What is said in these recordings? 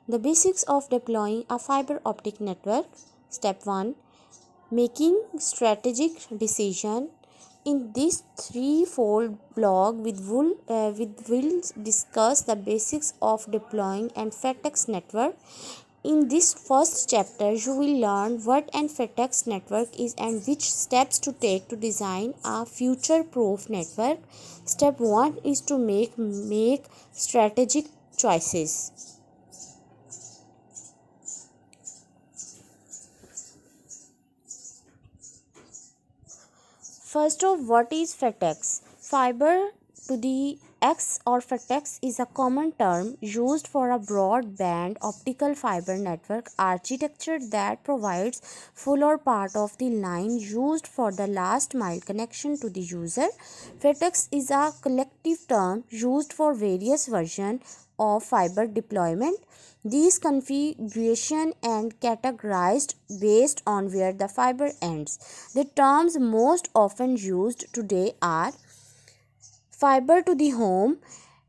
The basics of deploying a fiber optic network. Step 1. Making strategic decision. In this threefold blog, we'll discuss the basics of deploying an FATEX network. In this first chapter, you will learn what an FATEX network is and which steps to take to design a future-proof network. Step 1 is to make strategic choices. First of what is FATEX? Fiber to the X or FATEX is a common term used for a broadband optical fiber network architecture that provides full or part of the line used for the last mile connection to the user. FATEX is a collective term used for various versions of fiber deployment. These configuration and categorized based on where the fiber ends. The terms most often used today are fiber to the home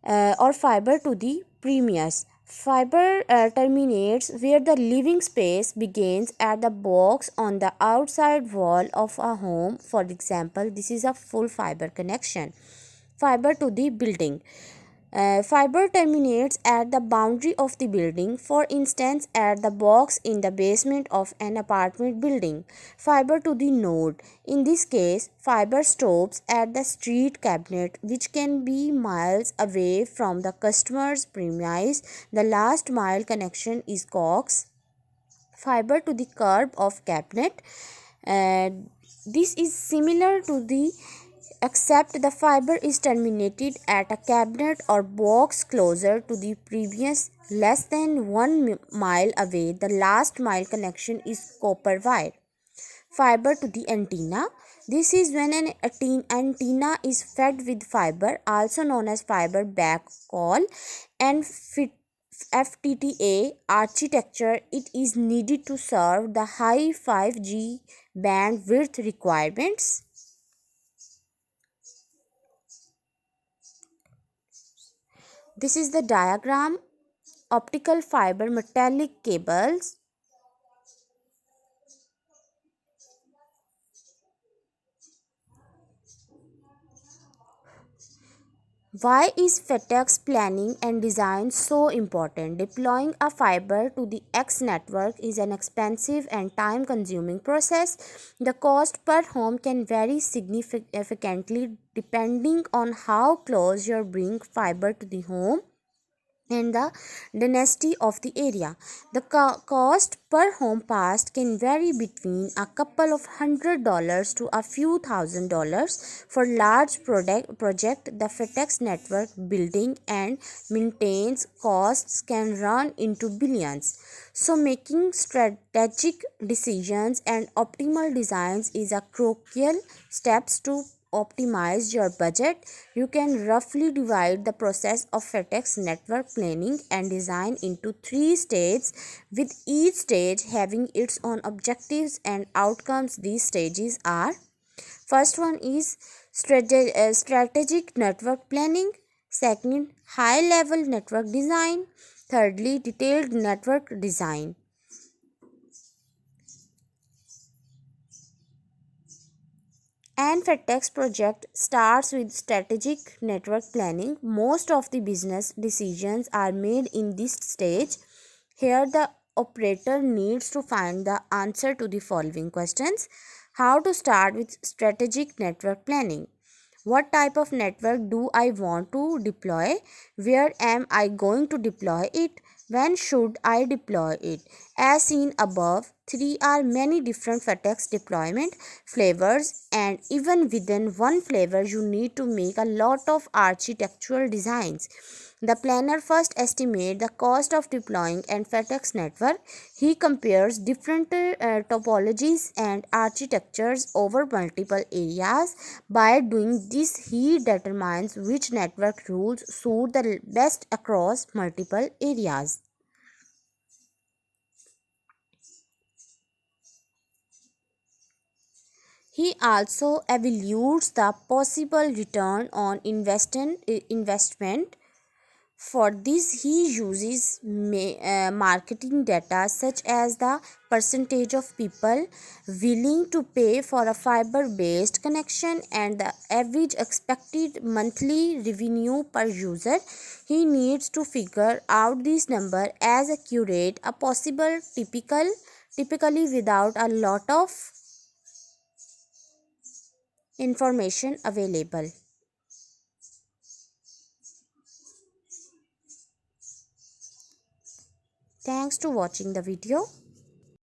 or fiber to the premise. Fiber terminates where the living space begins at the box on the outside wall of a home. For example, this is a full fiber connection. Fiber to the building. Fiber terminates at the boundary of the building, for instance, at the box in the basement of an apartment building. Fiber to the node. In this case, fiber stops at the street cabinet, which can be miles away from the customer's premise. The last mile connection is coax. Fiber to the curb of cabinet. Uh, this is similar to the except the fiber is terminated at a cabinet or box closer to the previous, less than 1 mile away. The last mile connection is copper wire. Fiber to the antenna. This is when an antenna is fed with fiber, also known as fiber backhaul, and FTTA architecture. It is needed to serve the high 5G bandwidth requirements. This is the diagram. Optical fiber metallic cables. Why is FATEX planning and design so important? Deploying a fiber to the X network is an expensive and time consuming process. The cost per home can vary significantly depending on how close you bring fiber to the home and the density of the area. The cost per home passed can vary between a couple of $100 to a few $1,000 for large project. The FATEX network building and maintenance costs can run into billions. So making strategic decisions and optimal designs is a crucial steps to optimize your budget. You can roughly divide the process of FATEX network planning and design into 3 stages, with each stage having its own objectives and outcomes. These stages are: first one is strategic network planning, second, high level network design, thirdly, detailed network design. An FedTech project starts with strategic network planning. Most of the business decisions are made in this stage. Here, the operator needs to find the answer to the following questions. How to start with strategic network planning? What type of network do I want to deploy? Where am I going to deploy it? When should I deploy it? As seen above, three are many different FATEX deployment flavors, and even within one flavor, you need to make a lot of architectural designs. The planner first estimates the cost of deploying an FATEX network. He compares different topologies and architectures over multiple areas. By doing this, he determines which network rules suit the best across multiple areas. He also evaluates the possible return on investment For this, he uses marketing data such as the percentage of people willing to pay for a fiber based connection and the average expected monthly revenue per user. He needs to figure out this number as accurate as possible, typically without a lot of information available. Thanks to watching the video.